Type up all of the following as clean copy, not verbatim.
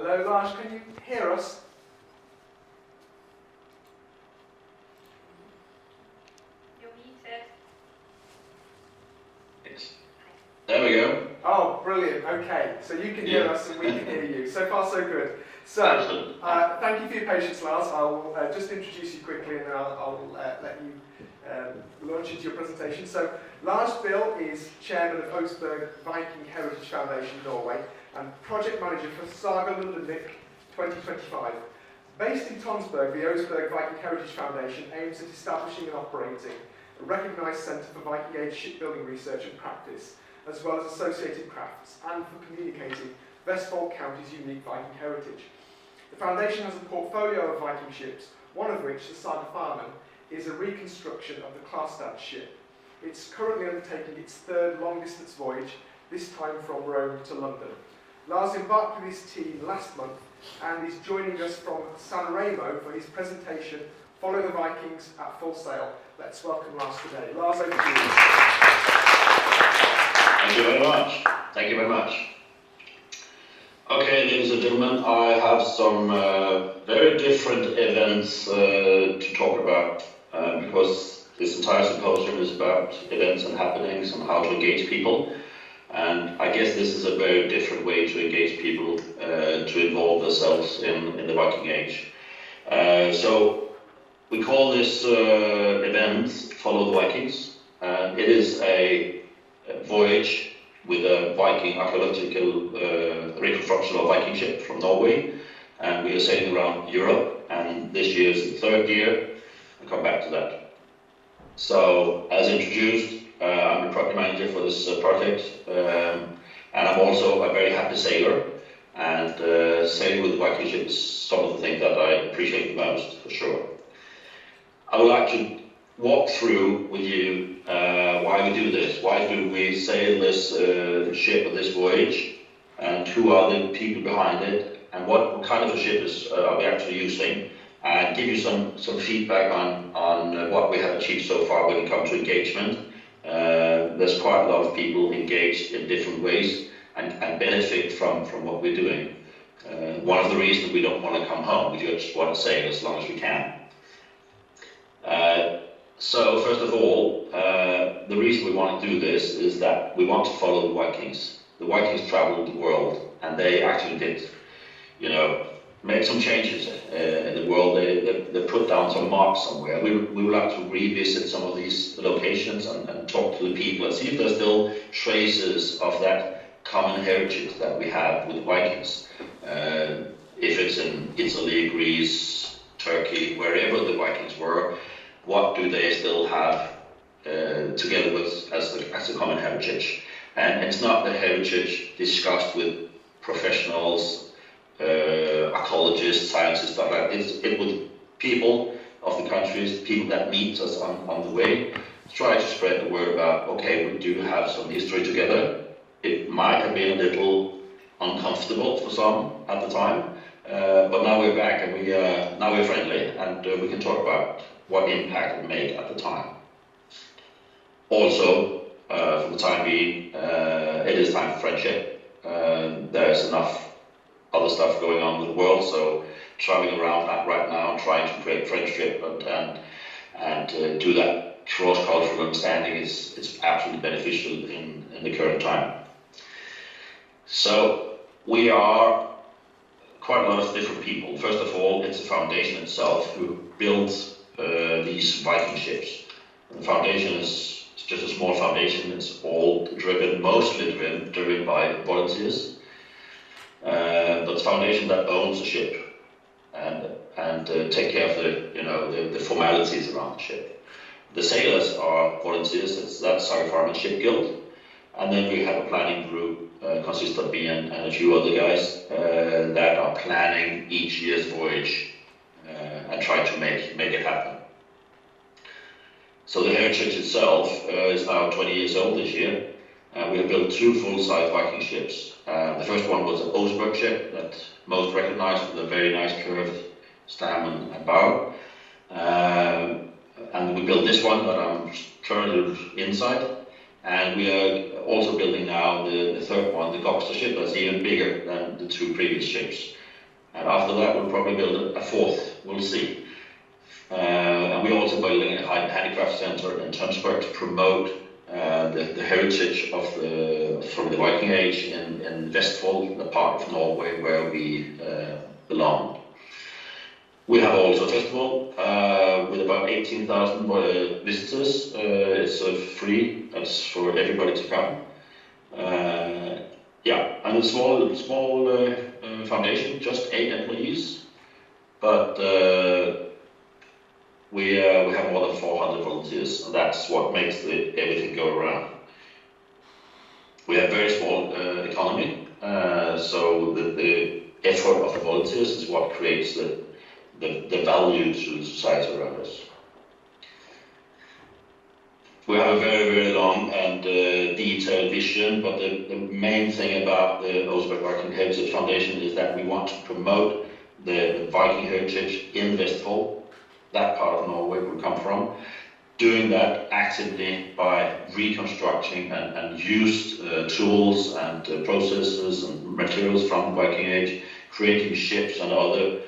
Hello, Lars, can you hear us? You're muted. Yes. There we go. Oh, brilliant. Okay, so you can hear us and we can hear you. So far, so good. So, thank you for your patience, Lars. I will just introduce you quickly and then I'll let you launch into your presentation. So, Lars Bill is chairman of Oseberg Viking Heritage Foundation Norway and project manager for Saga Lundenwic 2025. Based in Tonsberg, the Oseberg Viking Heritage Foundation aims at establishing and operating a recognised centre for Viking Age shipbuilding research and practice, as well as associated crafts, and for communicating Vestfold County's unique Viking heritage. The foundation has a portfolio of Viking ships, one of which, the Saga Farman, is a reconstruction of the Klarstad ship. It's currently undertaking its third long-distance voyage, this time from Rome to London. Lars embarked with his team last month and is joining us from San Remo for his presentation, Follow the Vikings at Full Sail. Let's welcome Lars today. Lars, over to you. Thank you very much. Thank you very much. Okay, ladies and gentlemen, I have some very different events to talk about because this entire symposium is about events and happenings and how to engage people. And I guess this is a very different way to engage people to involve themselves in the Viking Age. So we call this event Follow the Vikings. It is a voyage with a Viking archaeological reconstruction of Viking ship from Norway, and we are sailing around Europe, and this year is the third year. I'll come back to that. So, as introduced, I'm the project manager for this project, and I'm also a very happy sailor, and sailing with the Viking ship is some of the things that I appreciate the most, for sure. I would like to walk through with you why we do this. Why do we sail this ship on this voyage, and who are the people behind it, and what kind of a ship are we actually using, and give you some feedback on what we have achieved so far when it comes to engagement. There's quite a lot of people engaged in different ways and benefit from what we're doing. One of the reasons we don't want to come home, we just want to sail as long as we can. So first of all, the reason we want to do this is that we want to follow the Vikings. The Vikings traveled the world, and they actually did, make some changes in the world. They put down some marks somewhere. We would like to revisit some of these locations and talk to the people and see if there's still traces of that common heritage that we have with the Vikings. If it's in Italy, Greece, Turkey, wherever the Vikings were, what do they still have together with as a common heritage? And it's not the heritage discussed with professionals, archaeologists, scientists, stuff like that. It was people of the countries, people that meet us on the way, try to spread the word about, okay, we do have some history together. It might have been a little uncomfortable for some at the time, but now we're back and now we're friendly, and we can talk about what impact it made at the time. Also, for the time being, it is time for friendship. There's enough other stuff going on with the world, so traveling around right now, trying to create friendship and do that cross-cultural understanding is absolutely beneficial in the current time. So we are quite a lot of different people. First of all, it's the foundation itself who builds these Viking ships. The foundation is just a small foundation. It's all mostly driven by volunteers. But the foundation that owns the ship and take care of the formalities around the ship. The sailors are volunteers. That's Saga Farman Ship Guild, and then we have a planning group consists of me and a few other guys that are planning each year's voyage and try to make it happen. So the heritage itself is now 20 years old this year. We have built two full-size Viking ships. The first one was an Oseberg ship that most recognized with a very nice curved stem and bow. And we built this one that I'm currently inside. And we are also building now the third one, the Gokster ship, that's even bigger than the two previous ships. And after that, we'll probably build a fourth. We'll see. And we're also building a handicraft center in Tønsberg to promote the heritage from the Viking Age in Vestfold, the part of Norway where we belong. We have also a festival with about 18,000 visitors. It's free. That's for everybody to come. And a small foundation, just 8 employees, but we have more than 400 volunteers, and that's what makes everything go around. We have very small economy, so the effort of the volunteers is what creates the value to the society around us. We have a very, very long and detailed vision, but the main thing about the Oseberg Viking Heritage Foundation is that we want to promote the Viking heritage in Vestfold, that part of Norway we come from, doing that actively by reconstructing and used tools and processes and materials from the Viking Age, creating ships and other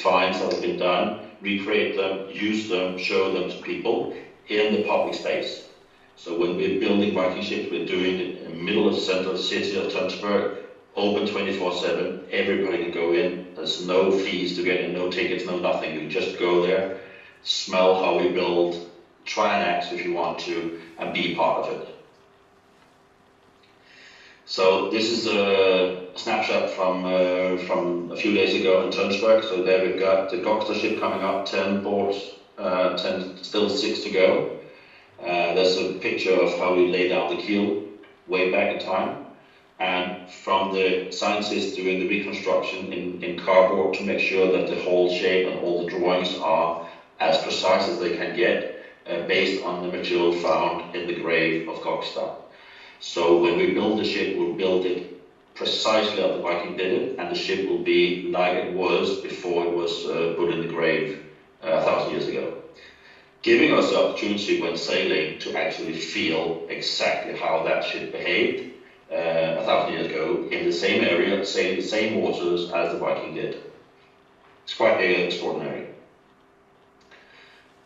finds that have been done, recreate them, use them, show them to people in the public space. So when we're building Viking ships, we're doing it in the middle of the center of the city of Tønsberg, open 24/7, everybody can go in, there's no fees to get in, no tickets, no nothing, you just go there, smell how we build, try and act if you want to, and be part of it. So this is a snapshot from a few days ago in Tønsberg. So there we've got the Gokstad ship coming up, 10 boards, 10, still 6 to go. There's a picture of how we laid out the keel way back in time. And from the scientists doing the reconstruction in cardboard to make sure that the whole shape and all the drawings are as precise as they can get, based on the material found in the grave of Gokstad. So when we build the ship, we'll build it precisely as the Viking did it, and the ship will be like it was before it was put in the grave 1,000 years ago, giving us the opportunity when sailing to actually feel exactly how that ship behaved 1,000 years ago in the same area, sailing the same waters as the Viking did. It's quite extraordinary.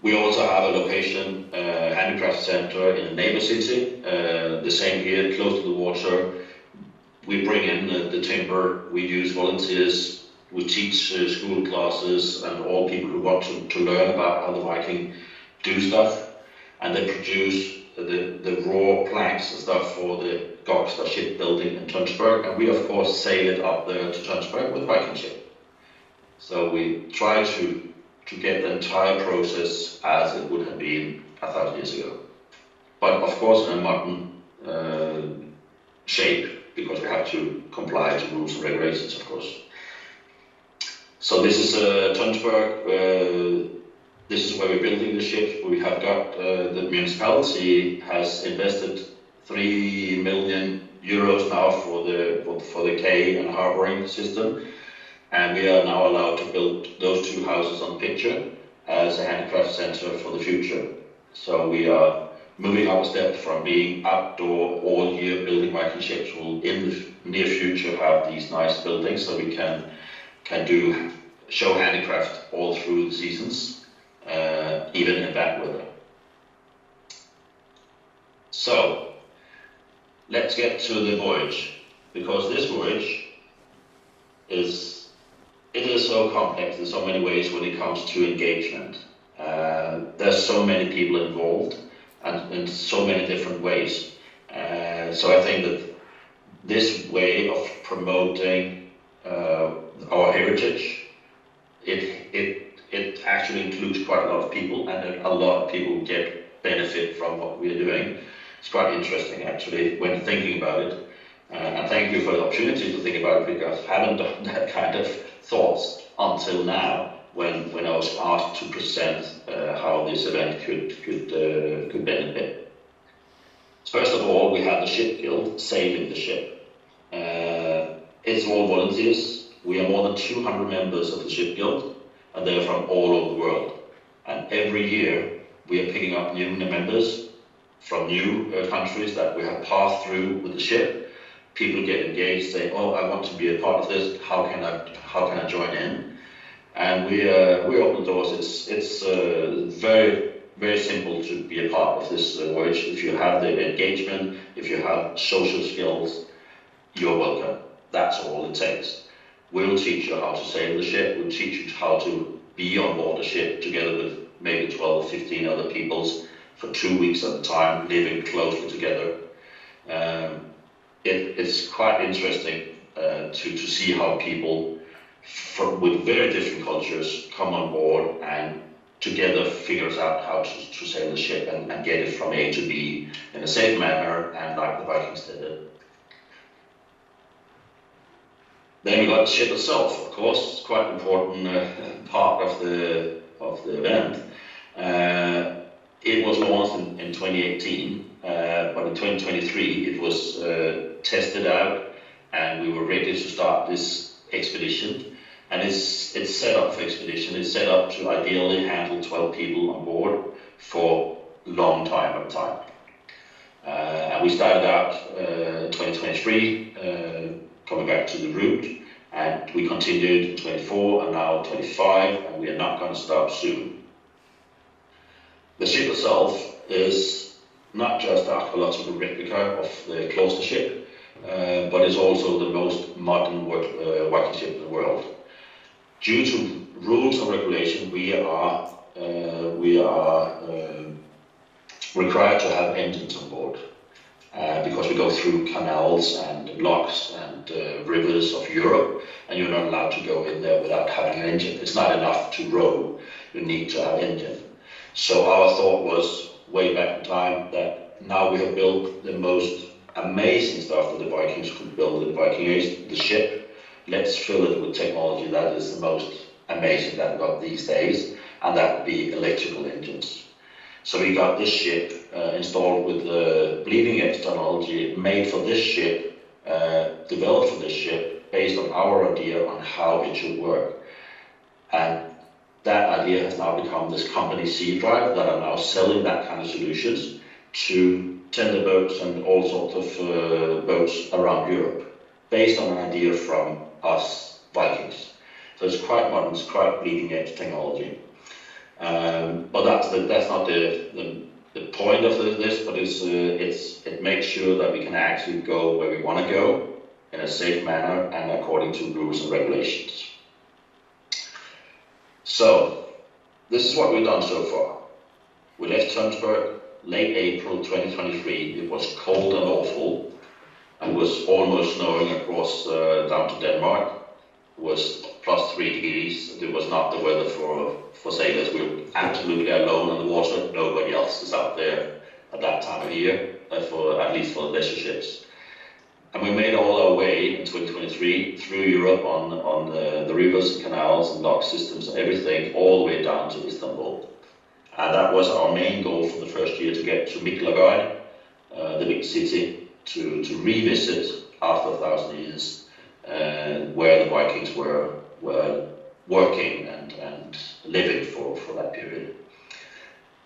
We also have a location, handicraft center in a neighbor city, the same here, close to the water. We bring in the timber, we use volunteers, we teach school classes and all people who want to learn about how the Viking do stuff, and they produce the raw planks and stuff for the Gokstad shipbuilding in Tønsberg, and we of course sail it up there to Tønsberg with Viking ship. So we try to get the entire process as it would have been 1,000 years ago. But of course in a modern shape, because we have to comply to rules and regulations, of course. So this is Tønsberg. This is where we're building the ships. We have got the municipality has invested 3 million euros now for the quay and harboring system, and we are now allowed to build those 2 houses on the picture as a handicraft center for the future. So we are moving up a step from being outdoor all year building Viking ships. We'll in the near future have these nice buildings so we can show handicraft all through the seasons, even in bad weather. So let's get to the voyage, because this voyage is so complex in so many ways when it comes to engagement. There's so many people involved and in so many different ways. So I think that this way of promoting our heritage, it actually includes quite a lot of people, and a lot of people get benefit from what we're doing. It's quite interesting actually when thinking about it. And thank you for the opportunity to think about it, because I haven't done that kind of thoughts until now when I was asked to present how this event could benefit. First of all, we have the ship guild sailing the ship. It's all volunteers. We are more than 200 members of the ship guild, and they're from all over the world. And every year we are picking up new members from new countries that we have passed through with the ship, people get engaged, say, oh, I want to be a part of this, how can I join in? And we open doors. It's very, very simple to be a part of this voyage. If you have the engagement, if you have social skills, you're welcome. That's all it takes. We'll teach you how to sail the ship, we'll teach you how to be on board the ship together with maybe 12, 15 other peoples for 2 weeks at a time, living closely together. It's quite interesting to see how people with very different cultures come on board and together figures out how to sail the ship and get it from A to B in a safe manner, and like the Vikings did it. Then we got the ship itself, of course, quite an important part of the event. It was launched in 2018, but in 2023 it was tested out, and we were ready to start this expedition. And it's set up for expedition. It's set up to ideally handle 12 people on board for a long time at a time. And we started out in 2023, coming back to the route, and we continued in 24 and now 25, and we are not going to stop soon. The ship itself is not just an archaeological replica of the cloister ship, but is also the most modern Viking ship in the world. Due to rules and regulation, we are required to have engines on board because we go through canals and locks and rivers of Europe, and you're not allowed to go in there without having an engine. It's not enough to row, you need to have engine. So our thought was way back in time that now we have built the most amazing stuff that the Vikings could build in the Viking Age, the ship. Let's fill it with technology that is the most amazing that we got these days, and that would be electrical engines. So we got this ship installed with the bleeding edge technology made for this ship, developed for this ship, based on our idea on how it should work. And that idea has now become this company Sea Drive that are now selling that kind of solutions to tender boats and all sorts of boats around Europe, based on an idea from us Vikings. So it's quite modern, it's quite bleeding edge technology. But that's not the point of this, but it makes sure that we can actually go where we want to go in a safe manner and according to rules and regulations. So this is what we've done so far. We left Tønsberg late April 2023. It was cold and awful, and was almost snowing across down to Denmark. It was +3 degrees. It was not the weather for sailors. We were absolutely alone on the water. Nobody else is out there at that time of year, at least for the leisure ships. And we made all our way in 2023 through Europe on the rivers and canals and lock systems and everything, all the way down to Istanbul. And that was our main goal for the first year, to get to Miklagard, the big city, to revisit after 1,000 years where the Vikings were working and living for that period.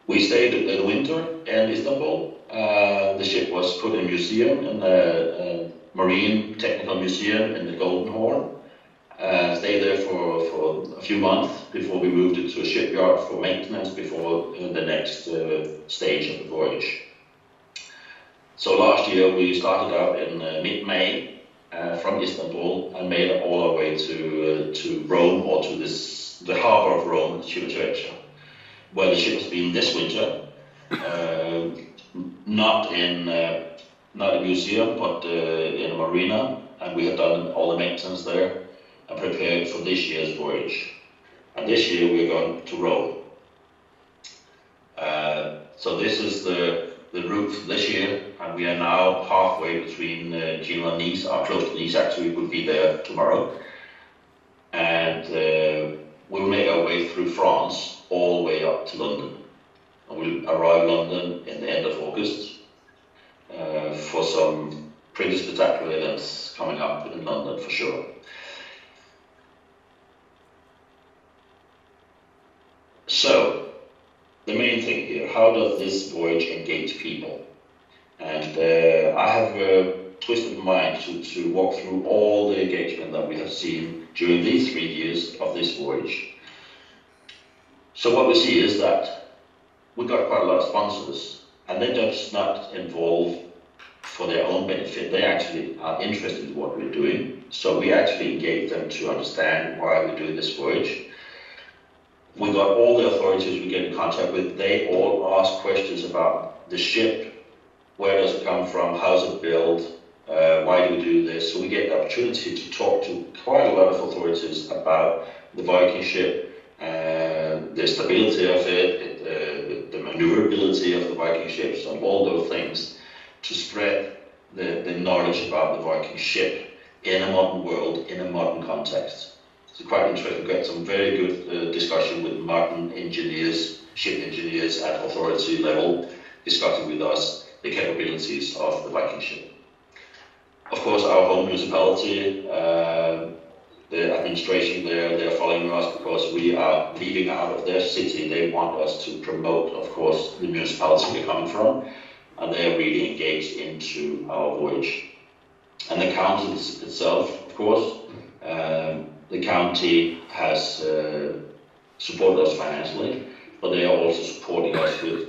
We stayed the winter in Istanbul. The ship was put in a museum, in the Marine Technical Museum in the Golden Horn. Stayed there for a few months before we moved it to a shipyard for maintenance before the next stage of the voyage. So last year we started out in mid-May from Istanbul and made it all our way to Rome, or to the harbour of Rome, Civitavecchia, where the ship has been this winter. Not in a museum, but in a marina, and we have done all the maintenance there and prepared for this year's voyage. And this year we're going to Rome. So this is the route for this year, and we are now halfway between Genoa and Nice, or close to Nice actually. We'll be there tomorrow. And we'll make our way through France all the way up to London. And we'll arrive in London in the end of August for some pretty spectacular events coming up in London for sure. So, the main thing here, how does this voyage engage people? And I have twisted mind to walk through all the engagement that we have seen during these 3 years of this voyage. So what we see is that we got quite a lot of sponsors, and they're just not involved for their own benefit. They actually are interested in what we're doing. So we actually engage them to understand why we're doing this voyage. We got all the authorities we get in contact with. They all ask questions about the ship. Where does it come from? How's it built? Why do we do this? So we get the opportunity to talk to quite a lot of authorities about the Viking ship, the stability of it, the maneuverability of the Viking ships, and all those things, to spread the knowledge about the Viking ship in a modern world, in a modern context. It's quite interesting. We got some very good discussion with modern engineers, ship engineers at authority level, discussing with us the capabilities of the Viking ship. Of course, our home municipality, the administration there, they're following us because we are leaving out of their city. They want us to promote, of course, the municipality we're coming from, and they're really engaged into our voyage. And the county itself, of course, the county has supported us financially, but they are also supporting us with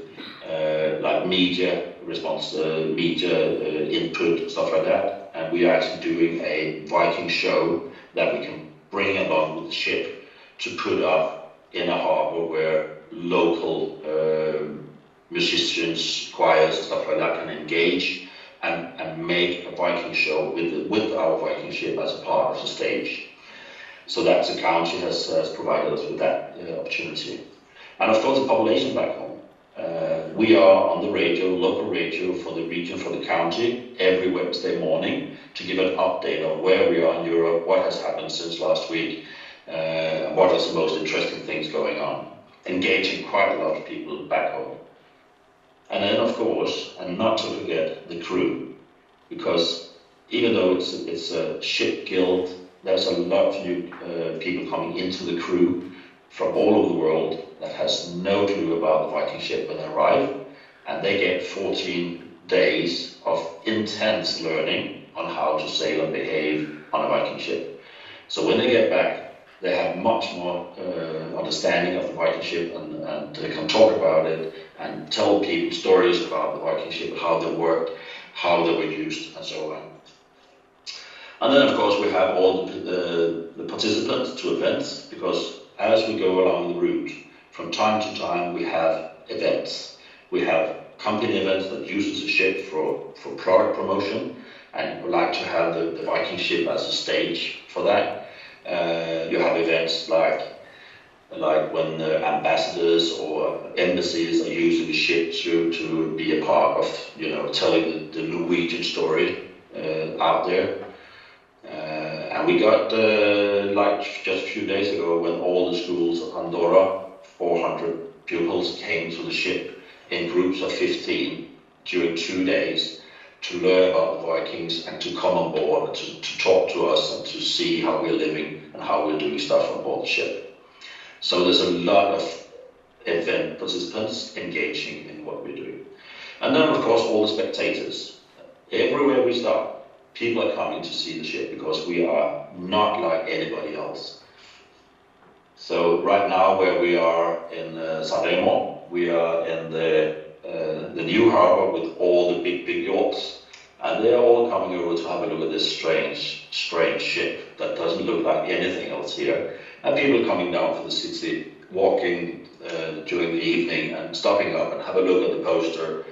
like media response, media input, stuff like that. And we are actually doing a Viking show that we can bring along with the ship to put up in a harbour where local musicians, choirs, and stuff like that can engage and make a Viking show with our Viking ship as a part of the stage. So that's the county has provided us with that opportunity. And of course the population back home. We are on the radio, local radio for the region, for the county, every Wednesday morning to give an update on where we are in Europe, what has happened since last week, what are the most interesting things going on, engaging quite a lot of people back home. And then of course, and not to forget, the crew, because even though it's a ship guild, there's a lot of new people coming into the crew from all over the world that has no clue about the Viking ship when they arrive, and they get 14 days of intense learning on how to sail and behave on a Viking ship. So when they get back, they have much more understanding of the Viking ship, and they can talk about it and tell people stories about the Viking ship, how they worked, how they were used, and so on. And then of course we have all the participants to events, because as we go along the route, from time to time we have events. We have company events that uses the ship for product promotion, and we like to have the Viking ship as a stage for that. You have events like when ambassadors or embassies are using the ship to be a part of, telling the Norwegian story out there. And we got, just a few days ago, when all the schools of Andorra, 400 pupils came to the ship in groups of 15 during 2 days to learn about the Vikings and to come on board and to talk to us and to see how we're living and how we're doing stuff on board the ship. So there's a lot of event participants engaging in what we're doing. And then of course all the spectators. Everywhere we stop, people are coming to see the ship because we are not like anybody else. So right now, where we are in Sanremo, we are in the new harbour with all the big yachts, and they are all coming over to have a look at this strange ship that doesn't look like anything else here. And people coming down from the city, walking during the evening and stopping up and have a look at the poster,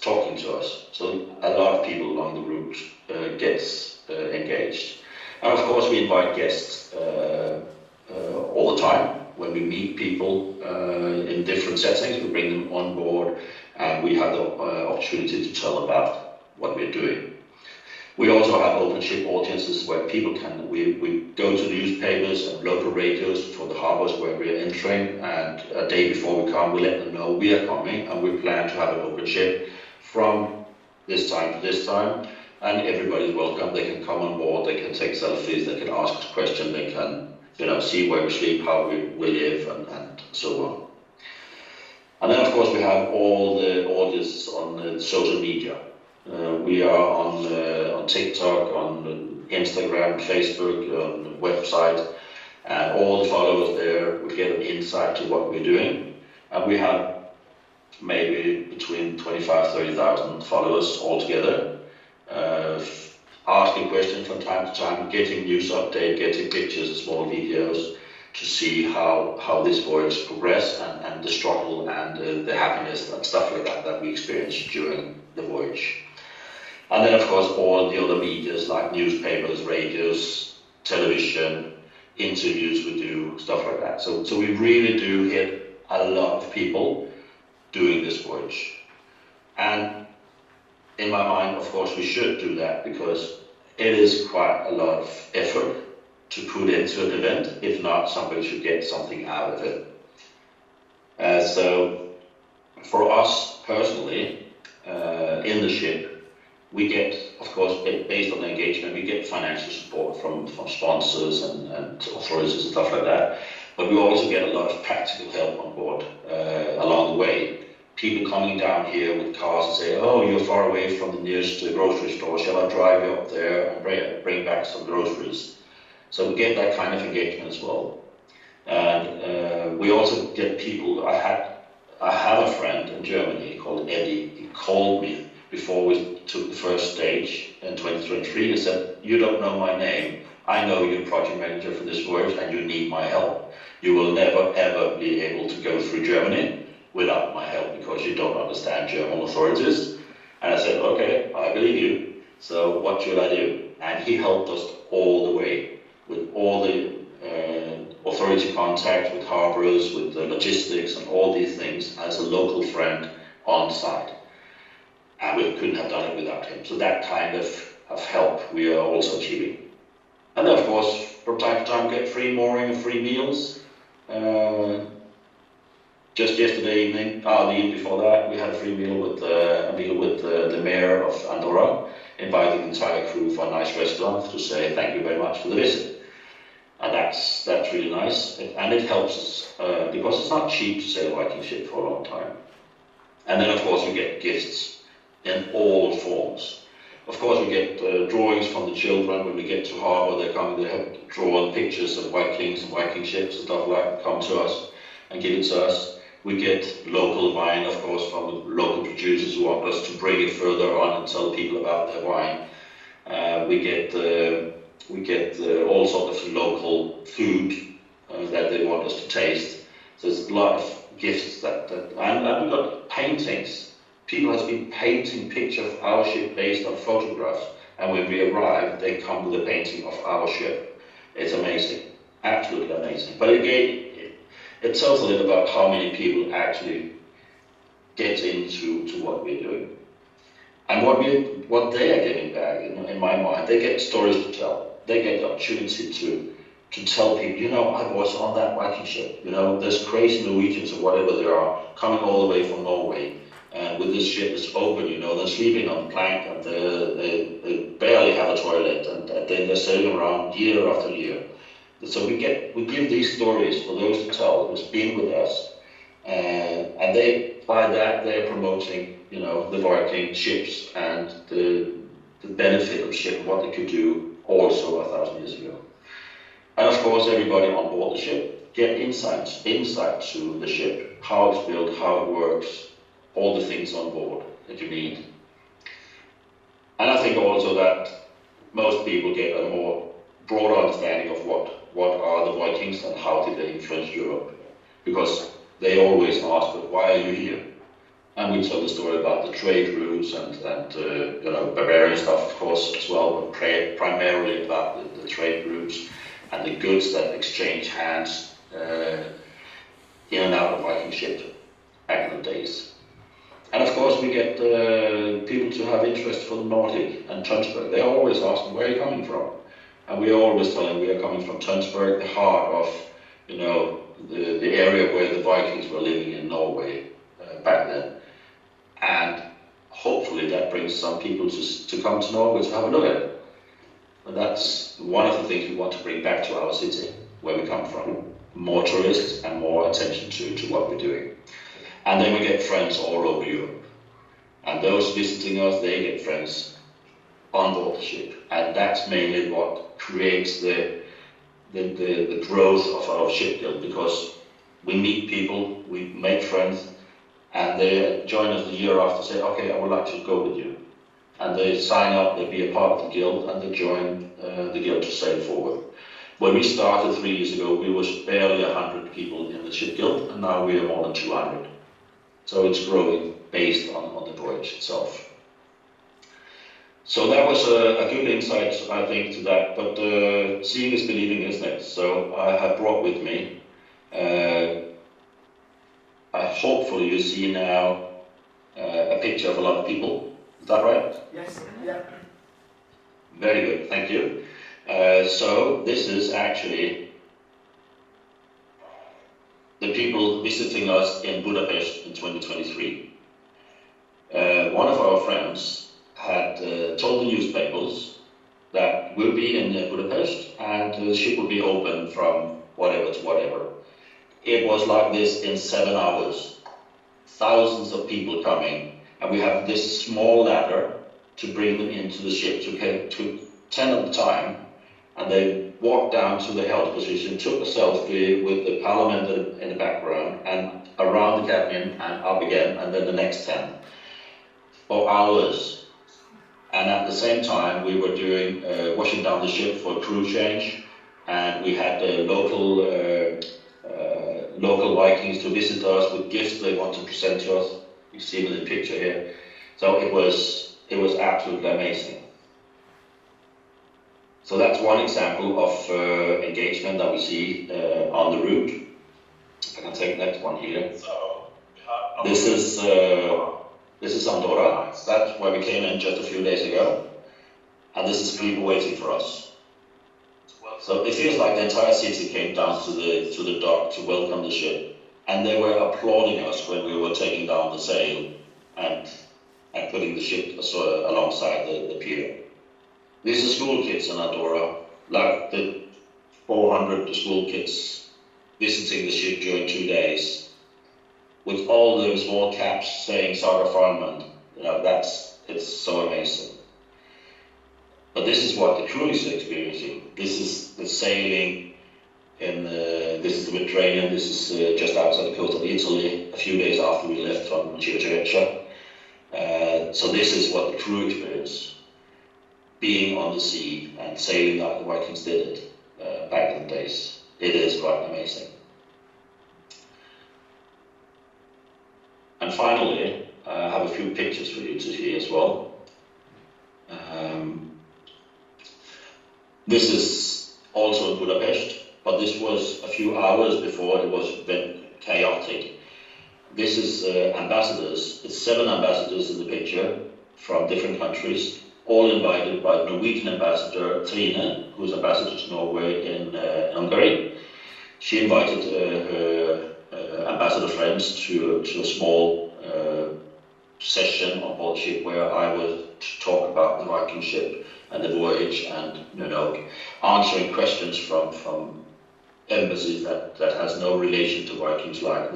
talking to us. So a lot of people along the route gets engaged. And of course we invite guests all the time. When we meet people in different settings, we bring them on board and we have the opportunity to tell about what we're doing. We also have open ship audiences where people can, we go to newspapers and local radios for the harbours where we're entering, and a day before we come we let them know we are coming and we plan to have an open ship from this time to this time, and everybody's welcome. They can come on board, they can take selfies, they can ask us questions, they can see where we sleep, how we live, and so on. And then of course we have all the audiences on the social media. We are on TikTok, on Instagram, Facebook, on the website, and all the followers there would get an insight to what we're doing. And we have maybe between 25,000-30,000 followers altogether, asking questions from time to time, getting news update, getting pictures and small videos to see how this voyage progressed and the struggle and the happiness and stuff like that we experienced during the voyage. And then of course all the other medias like newspapers, radios, television, interviews we do, stuff like that. So we really do hit a lot of people doing this voyage. And in my mind, of course, we should do that because it is quite a lot of effort to put into an event. If not, somebody should get something out of it. So for us personally, in the ship, we get, of course, based on the engagement, we get financial support from sponsors and authorities and stuff like that. But we also get a lot of practical help on board along the way. People coming down here with cars and say, oh, you're far away from the nearest grocery store, shall I drive you up there and bring back some groceries? So we get that kind of engagement as well. And we also get people, I have a friend in Germany called Eddie. He called me before we took the first stage in 2023 and said, you don't know my name, I know you're project manager for this voyage and you need my help. You will never ever be able to go through Germany without my help because you don't understand German authorities. And I said, okay, I believe you, so what should I do? And he helped us all the way with all the authority contact with harbors, with the logistics and all these things as a local friend on site. And we couldn't have done it without him. So that kind of help we are also achieving. And then of course, from time to time we get free mooring and free meals. Just yesterday evening, the evening before that, we had a free meal with the mayor of Andorra, inviting the entire crew for a nice restaurant to say thank you very much for the visit. And that's really nice, and it helps us because it's not cheap to sail a Viking ship for a long time. And then of course we get gifts in all forms. Of course we get drawings from the children when we get to harbour. They have drawn pictures of Vikings and Viking ships and stuff like that, come to us and give it to us. We get local wine, of course, from local producers who want us to bring it further on and tell people about their wine. We get all sorts of local food that they want us to taste. So there's a lot of gifts and we've got paintings. People have been painting pictures of our ship based on photographs, and when we arrive, they come with a painting of our ship. It's amazing, absolutely amazing. But again, it tells a little about how many people actually get into what we're doing. And what they are getting back, in my mind, they get stories to tell. They get the opportunity to tell people, I was on that Viking ship. There's crazy Norwegians or whatever they are coming all the way from Norway. And with this ship, it's open, they're sleeping on the plank and they barely have a toilet, and then they're sailing around year after year. So we give these stories for those to tell who's been with us, and by that they're promoting, the Viking ships and the benefit of ship, what they could do also 1,000 years ago. And of course, everybody on board the ship get insight to the ship, how it's built, how it works, all the things on board that you need. And I think also that most people get a more broad understanding of what are the Vikings and how did they influence Europe, because they always ask, but why are you here? And we tell the story about the trade routes and barbarian stuff, of course, as well, but primarily about the trade routes and the goods that exchange hands in and out of Viking ship back in the days. And of course we get people to have interest for the Nordic and Tønsberg. They're always asking, where are you coming from? And we always tell them we are coming from Tønsberg, the heart of, the area where the Vikings were living in Norway back then. And hopefully that brings some people to come to Norway to have a look at it. And that's one of the things we want to bring back to our city, where we come from. More tourists and more attention to what we're doing. And then we get friends all over Europe. And those visiting us, they get friends on board the ship. And that's mainly what creates the growth of our ship guild, because we meet people, we make friends, and they join us the year after, say, okay, I would like to go with you. And they sign up, they be a part of the guild, and they join the guild to sail forward. When we started 3 years ago, we was barely 100 people in the ship guild, and now we are more than 200. So it's growing based on the voyage itself. So that was a good insight, I think, to that. But seeing is believing, isn't it? So I have brought with me, hopefully you see now a picture of a lot of people. Is that right? Yes, yeah. Very good, thank you. So this is actually the people visiting us in Budapest in 2023. One of our friends had told the newspapers that we'll be in Budapest and the ship will be open from whatever to whatever. It was like this in 7 hours. Thousands of people coming, and we have this small ladder to bring them into the ship. To 10 at a time, and they walked down to the held position, took a selfie with the parliament in the background, and around the cabin and up again, and then the next 10 for hours. And at the same time, we were doing washing down the ship for a crew change, and we had local Vikings to visit us with gifts they want to present to us. You see them in the picture here. So it was absolutely amazing. So that's one example of engagement that we see on the route. I can take the next one here. This is Andorra. That's where we came in just a few days ago, and this is people waiting for us. So it feels like the entire city came down to the dock to welcome the ship, and they were applauding us when we were taking down the sail and putting the ship alongside the pier. These are school kids in Andorra, like the 400 school kids visiting the ship during 2 days, with all the small caps saying Saga Farmland. It's so amazing. But this is what the crew is experiencing. This is the sailing this is the Mediterranean. This is just outside the coast of Italy, a few days after we left from Civitavecchia. So this is what the crew experienced, being on the sea and sailing like the Vikings did it back in the days. It is quite amazing. And finally, I have a few pictures for you to see as well. This is also in Budapest, but this was a few hours before it was chaotic. This is ambassadors. It's 7 ambassadors in the picture from different countries, all invited by the Norwegian ambassador Trine, who is ambassador to Norway in Hungary. She invited her ambassador friends to a small session on board ship where I was to talk about the Viking ship and the voyage, and answering questions from embassies that has no relation to Vikings, like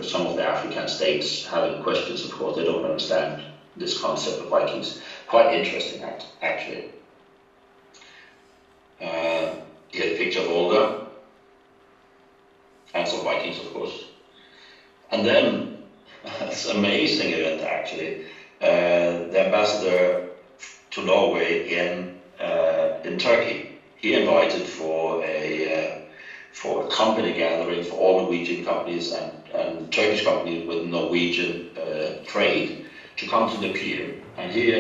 some of the African states having questions. Of course, they don't understand this concept of Vikings. Quite interesting, actually. Here's a picture of Olga and some Vikings, of course. And then, it's an amazing event, actually. The ambassador to Norway in Turkey, he invited for a company gathering for all Norwegian companies and Turkish companies with Norwegian trade to come to the pier. And he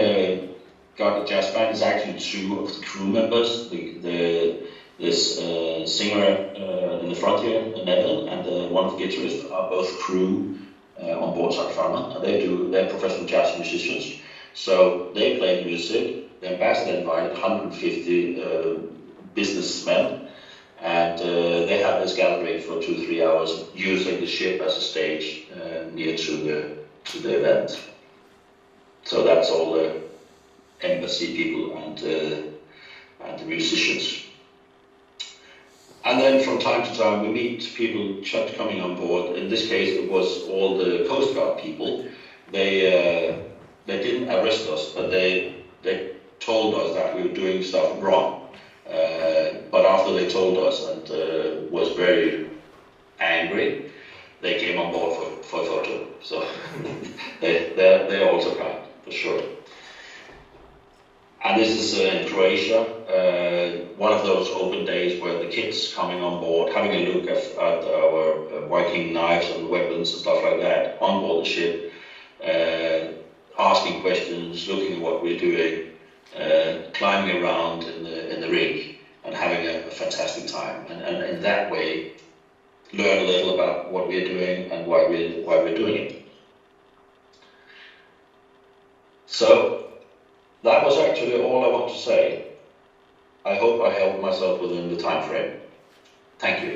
got a jazz band. It's actually 2 of the crew members, this singer in the front here, Neville, and one of the guitarists are both crew on board Saga Farmland, and they're professional jazz musicians. So they played music. The ambassador invited 150 businessmen, and they had this gathering for 2-3 hours, using the ship as a stage near to the event. So that's all the embassy people and the musicians. And then from time to time we meet people just coming on board. In this case it was all the Coast Guard people. they didn't arrest us, but they told us that we were doing stuff wrong. But after they told us and was very angry, they came on board for a photo. So they're also kind, for sure. And this is in Croatia, one of those open days where the kids coming on board, having a look at our Viking knives and weapons and stuff like that on board the ship, asking questions, looking at what we're doing, climbing around in the rig and having a fantastic time. And in that way, learn a little about what we're doing and why we're doing it. So, that was actually all I want to say. I hope I held myself within the time frame. Thank you.